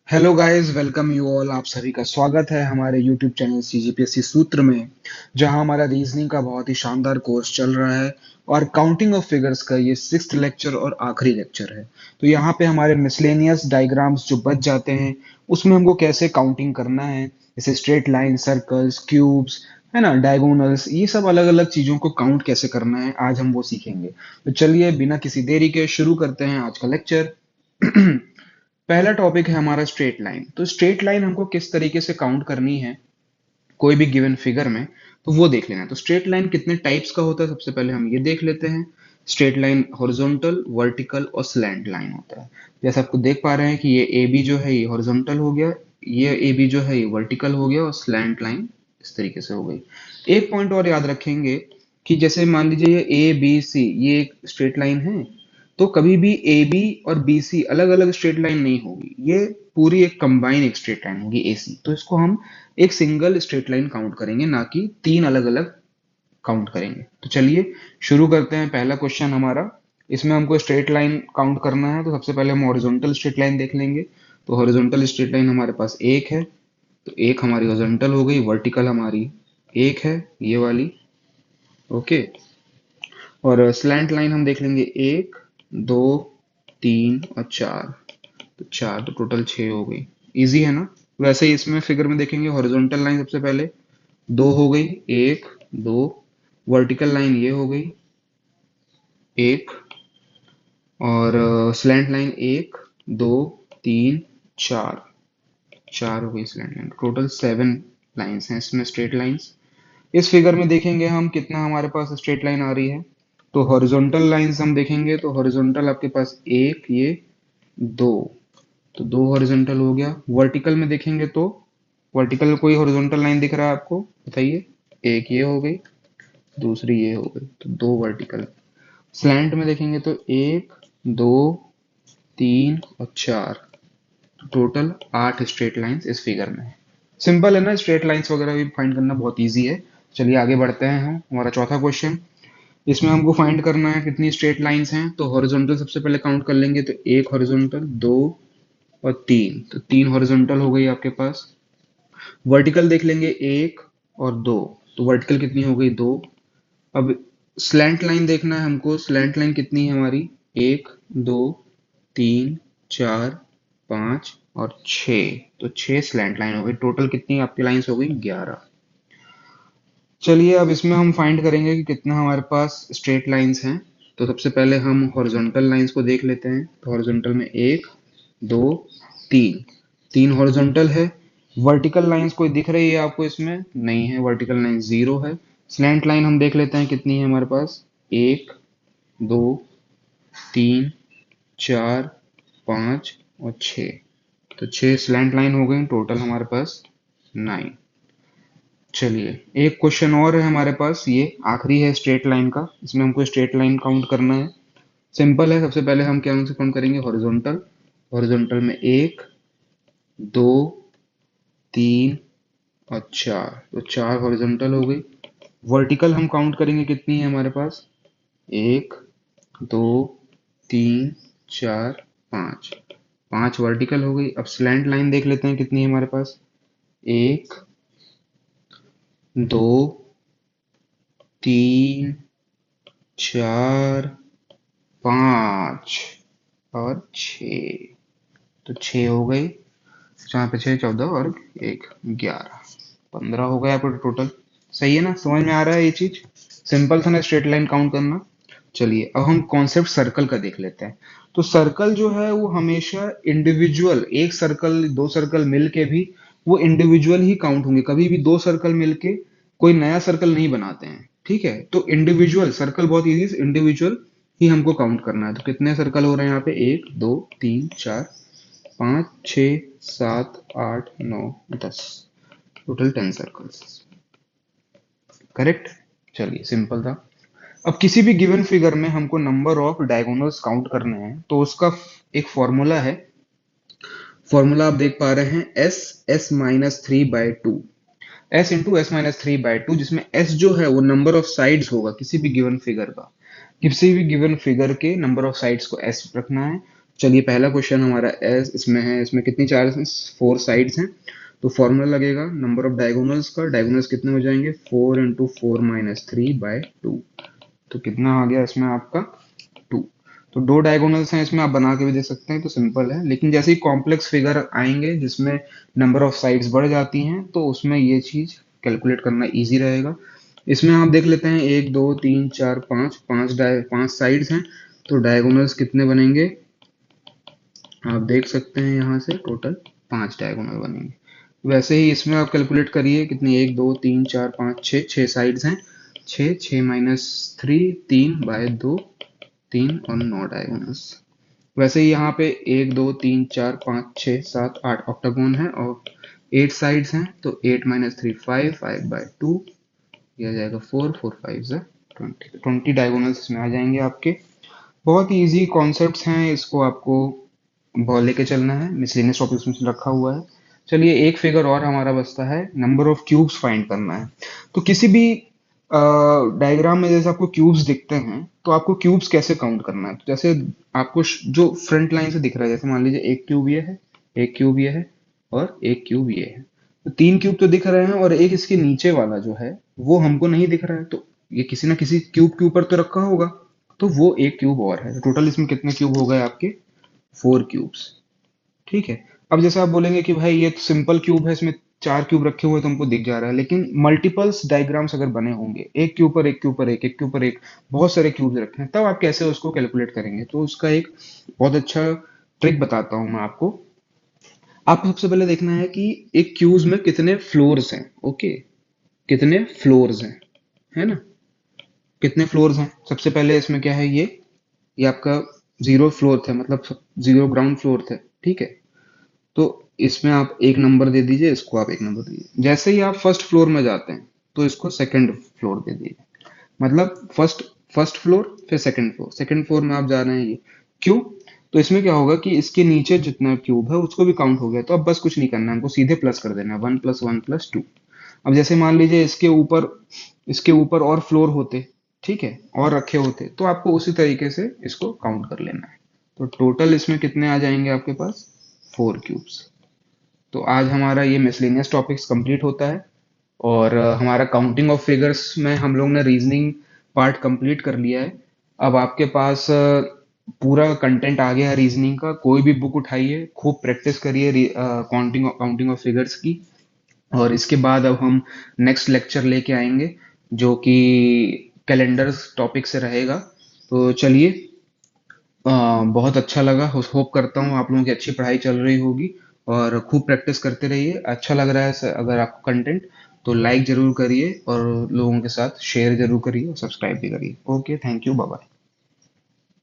Hello guys, welcome you all. आप सभी का स्वागत है हमारे यूट्यूब चैनल सीजीपीएससी सूत्र में, जहां हमारा रीजनिंग का बहुत ही शानदार कोर्स चल रहा है और काउंटिंग ऑफ फिगर्स का ये सिक्स्थ लेक्चर और आखिरी लेक्चर है। तो यहाँ पे हमारे मिसलेनियस डायग्राम्स जो बच जाते हैं उसमें हमको कैसे काउंटिंग करना है, जैसे स्ट्रेट लाइन, सर्कल्स, क्यूब्स, है ना, डायगोनल्स, ये सब अलग अलग चीजों को काउंट कैसे करना है आज हम वो सीखेंगे। तो चलिए बिना किसी देरी के शुरू करते हैं आज का लेक्चर। पहला टॉपिक है हमारा स्ट्रेट लाइन। तो स्ट्रेट लाइन हमको किस तरीके से काउंट करनी है कोई भी गिवन फिगर में, तो वो देख लेना है। तो स्ट्रेट लाइन कितने टाइप्स का होता है सबसे पहले हम ये देख लेते हैं। स्ट्रेट लाइन हॉरिजॉन्टल, वर्टिकल और स्लैंट लाइन होता है। जैसे आपको देख पा रहे हैं कि ये ए बी जो है ये हॉरिजॉन्टल हो गया, ये ए बी जो है ये वर्टिकल हो गया और स्लैंट लाइन इस तरीके से हो गई। एक पॉइंट और याद रखेंगे कि जैसे मान लीजिए ये ए बी सी ये एक स्ट्रेट लाइन है, तो कभी भी ए बी और बी सी अलग अलग स्ट्रेट लाइन नहीं होगी, ये पूरी एक कंबाइन एक स्ट्रेट लाइन होगी ए सी। तो इसको हम एक सिंगल स्ट्रेट लाइन काउंट करेंगे, ना कि तीन अलग अलग काउंट करेंगे। तो चलिए शुरू करते हैं। पहला क्वेश्चन हमारा, इसमें हमको स्ट्रेट लाइन काउंट करना है। तो सबसे पहले हम हॉरिजॉन्टल स्ट्रेट लाइन देख लेंगे। तो हॉरिजॉन्टल स्ट्रेट लाइन हमारे पास एक है, तो एक हमारी हॉरिजॉन्टल हो गई। वर्टिकल हमारी एक है, ये वाली, ओके। और स्लैंट लाइन हम देख लेंगे, एक, दो, तीन और चार। तो चार, तो टोटल छह हो गई। इजी है ना। वैसे ही इसमें फिगर में देखेंगे, हॉरिजॉन्टल लाइन सबसे पहले दो हो गई, एक, दो। वर्टिकल लाइन ये हो गई, एक। और स्लैंट लाइन एक, दो, तीन, चार। चार हो गई slant line. Total seven lines हैं इसमें, स्ट्रेट लाइंस। इस फिगर में देखेंगे हम कितना हमारे पास स्ट्रेट लाइन आ रही है। तो हॉरिजॉन्टल लाइंस हम देखेंगे, तो हॉरिजॉन्टल आपके पास एक, ये दो, तो दो हॉरिजॉन्टल हो गया। वर्टिकल में देखेंगे तो वर्टिकल कोई हॉरिजॉन्टल लाइन दिख रहा है आपको, बताइए। एक ये हो गई, दूसरी ये हो गई, तो दो वर्टिकल। स्लैंट में देखेंगे तो एक, दो, तीन और चार। टोटल आठ स्ट्रेट लाइंस इस फिगर में है। सिंपल है ना, स्ट्रेट लाइंस वगैरह भी फाइंड करना बहुत इजी है। चलिए आगे बढ़ते हैं हम। हमारा चौथा क्वेश्चन, इसमें हमको फाइंड करना है कितनी स्ट्रेट लाइंस हैं। तो हॉरिजॉन्टल सबसे पहले काउंट कर लेंगे, तो एक हॉरिजॉन्टल, दो और तीन। तो तीन हॉरिजॉन्टल हो गई आपके पास। वर्टिकल देख लेंगे, एक और दो। तो वर्टिकल कितनी हो गई, दो। अब स्लैंट लाइन देखना है हमको, स्लैंट लाइन कितनी है हमारी, एक, दो, तीन, चार, पांच और छः। तो छः स्लैंट लाइन हो गई। टोटल कितनी आपकी लाइंस हो गई, 11। चलिए अब इसमें हम फाइंड करेंगे कि कितना हमारे पास स्ट्रेट लाइंस हैं। तो सबसे पहले हम हॉरिजॉन्टल लाइंस को देख लेते हैं। तो हॉरिजॉन्टल में एक, दो, तीन। तीन हॉरिजॉन्टल है। वर्टिकल लाइंस कोई दिख रही है आपको इसमें, नहीं है, वर्टिकल लाइन जीरो है। स्लैंट लाइन हम देख लेते हैं कितनी है हमारे पास, एक, दो, तीन, चार, पाँच और छः। तो छः स्लैंट लाइन हो गई। टोटल हमारे पास 9। चलिए एक क्वेश्चन और है हमारे पास, ये आखिरी है स्ट्रेट लाइन का। इसमें हमको स्ट्रेट लाइन काउंट करना है। सिंपल है, सबसे पहले हम क्या से काउंट करेंगे, हॉरिजॉन्टल। हॉरिजॉन्टल में एक, दो, तीन और चार। तो चार हॉरिजॉन्टल हो गई। वर्टिकल हम काउंट करेंगे कितनी है हमारे पास, एक, दो, तीन, चार, पाँच। पांच वर्टिकल हो गई। अब स्लैंट लाइन देख लेते हैं कितनी है हमारे पास, एक, दो, तीन, चार, पाँच और छ। तो छः हो गई। चार पे छः, 14 और एक, 11। 15 हो गया आपका टोटल। सही है ना, समझ में आ रहा है ये चीज। सिंपल था ना स्ट्रेट लाइन काउंट करना। चलिए अब हम कॉन्सेप्ट सर्कल का देख लेते हैं। तो सर्कल जो है वो हमेशा इंडिविजुअल, एक सर्कल दो सर्कल मिलके भी वो इंडिविजुअल ही काउंट होंगे। कभी भी दो सर्कल मिलके कोई नया सर्कल नहीं बनाते हैं, ठीक है। तो इंडिविजुअल सर्कल बहुत इजी, इंडिविजुअल ही हमको काउंट करना है। तो कितने सर्कल हो रहे हैं यहाँ पे, एक, दो, तीन, चार, पाँच, छ, सात, आठ, नौ, 10। Total 10 circles, correct. चलिए सिंपल था। अब किसी भी गिवन फिगर में हमको नंबर ऑफ डायगोनल्स काउंट करने हैं, तो उसका एक फॉर्मूला है। फॉर्मूला आप देख पा रहे हैं, S S minus three by two, S into S minus three by two, जिसमें एस जो है वो नंबर ऑफ साइड्स होगा किसी भी गिवन फिगर का। किसी भी गिवन फिगर के नंबर ऑफ साइड्स को एस रखना है। चलिए पहला क्वेश्चन हमारा एस इसमें है, इसमें कितनी चार्ज हैं? 4 साइड्स हैं। तो फॉर्मूला लगेगा नंबर ऑफ डायगोनल्स का। डायगोनल्स कितने हो जाएंगे? 4 इंटू 4 - 3/2। तो कितना आ गया इसमें आपका? 2। तो दो डायगोनल्स हैं इसमें, आप बना के भी दे सकते हैं, तो सिंपल है। लेकिन जैसे ही कॉम्प्लेक्स फिगर आएंगे जिसमें नंबर ऑफ साइड्स बढ़ जाती हैं, तो उसमें ये चीज कैलकुलेट करना इजी रहेगा। इसमें आप देख लेते हैं 1 2 3 4 5 5 साइड्स हैं। तो डायगोनल्स कितने बनेंगे? आप देख सकते हैं यहाँ से टोटल 5 डायगोनल बनेंगे। वैसे ही इसमें आप कैलकुलेट करिए कितनी, 1 2 3 4 5 6, 6 साइड्स हैं। 6 6 - 3 3/2, 3 और 9 डायगोनल्स। वैसे ही यहाँ पे 1 2 3 4 5 6 7 8 ऑक्टागोन है और 8 साइड्स हैं। तो 8 - 3 5, 5/2, यह आ जाएगा 4 4 5 ज़ा 20। 20 डायगोनल्स इसमें आ जाएंगे आपके। बहुत ही इजी कॉन्सेप्ट्स हैं, इसको आपको बॉल लेके चलना है। मिसलेनियस टॉपिक्स में रखा हुआ है। चलिए एक फिगर और हमारा बचता है, नंबर ऑफ क्यूब्स फाइंड करना है। तो किसी भी डायग्राम में जैसे आपको क्यूब्स दिखते हैं, तो आपको क्यूब्स कैसे काउंट करना है? तो जैसे आपको जो फ्रंट लाइन से दिख रहा है, जैसे मान लीजिए एक क्यूब ये है, एक क्यूब ये है और एक क्यूब ये है। तो 3 क्यूब तो दिख रहे हैं और एक इसके नीचे वाला जो है वो हमको नहीं दिख रहा है। तो ये किसी ना किसी क्यूब के ऊपर तो रखा होगा, तो वो एक क्यूब और है। टोटल इसमें कितने क्यूब हो गए आपके? 4 क्यूब्स। ठीक है। अब जैसे आप बोलेंगे कि भाई ये तो सिंपल क्यूब है, इसमें 4 क्यूब रखे हुए तो हमको दिख जा रहा है, लेकिन मल्टीपल्स डायग्राम्स अगर बने होंगे, एक के ऊपर एक के ऊपर एक, एक के ऊपर एक, बहुत सारे क्यूब्स रखे हैं, तब आप कैसे उसको कैलकुलेट करेंगे? तो उसका एक बहुत अच्छा ट्रिक बताता हूं मैं आपको। आपको सबसे पहले देखना है कि एक क्यूब में कितने फ्लोर्स हैं। ओके, कितने फ्लोर्स हैं, है ना? कितने फ्लोर्स हैं? सबसे पहले इसमें क्या है, ये आपका 0 फ्लोर थे, मतलब 0 ग्राउंड फ्लोर थे। ठीक है। तो इसमें आप एक नंबर दे दीजिए, इसको आप एक नंबर दीजिए। जैसे ही आप फर्स्ट फ्लोर में जाते हैं, तो इसको सेकंड फ्लोर दे दीजिए। मतलब फर्स्ट फर्स्ट फ्लोर, फिर सेकंड फ्लोर, सेकंड फ्लोर में आप जा रहे हैं ये। क्यों? तो इसमें क्या होगा कि इसके नीचे जितना क्यूब है उसको भी काउंट हो गया। तो अब बस कुछ नहीं करना है, हमको सीधे प्लस कर देना है, 1 + 1 + 2। अब जैसे मान लीजिए इसके ऊपर और फ्लोर होते, ठीक है, और रखे होते, तो आपको उसी तरीके से इसको काउंट कर लेना है। तो टोटल इसमें कितने आ जाएंगे आपके पास? 4 क्यूब्स। तो आज हमारा ये मिसलेनियस टॉपिक्स कंप्लीट होता है। और हमारा काउंटिंग ऑफ फिगर्स में हम लोग ने रीजनिंग पार्ट कंप्लीट कर लिया है। अब आपके पास पूरा कंटेंट आ गया है रीजनिंग का। कोई भी बुक उठाइए, खूब प्रैक्टिस करिए काउंटिंग काउंटिंग ऑफ फिगर्स की। और इसके बाद अब हम नेक्स्ट लेक्चर लेके आएंगे जो कि कैलेंडर्स टॉपिक से रहेगा। तो चलिए, बहुत अच्छा लगा। होप करता हूँ आप लोगों की अच्छी पढ़ाई चल रही होगी और खूब प्रैक्टिस करते रहिए। अच्छा लग रहा है अगर आपको कंटेंट, तो लाइक जरूर करिए और लोगों के साथ शेयर जरूर करिए और सब्सक्राइब भी करिए। Okay, thank you, bye bye.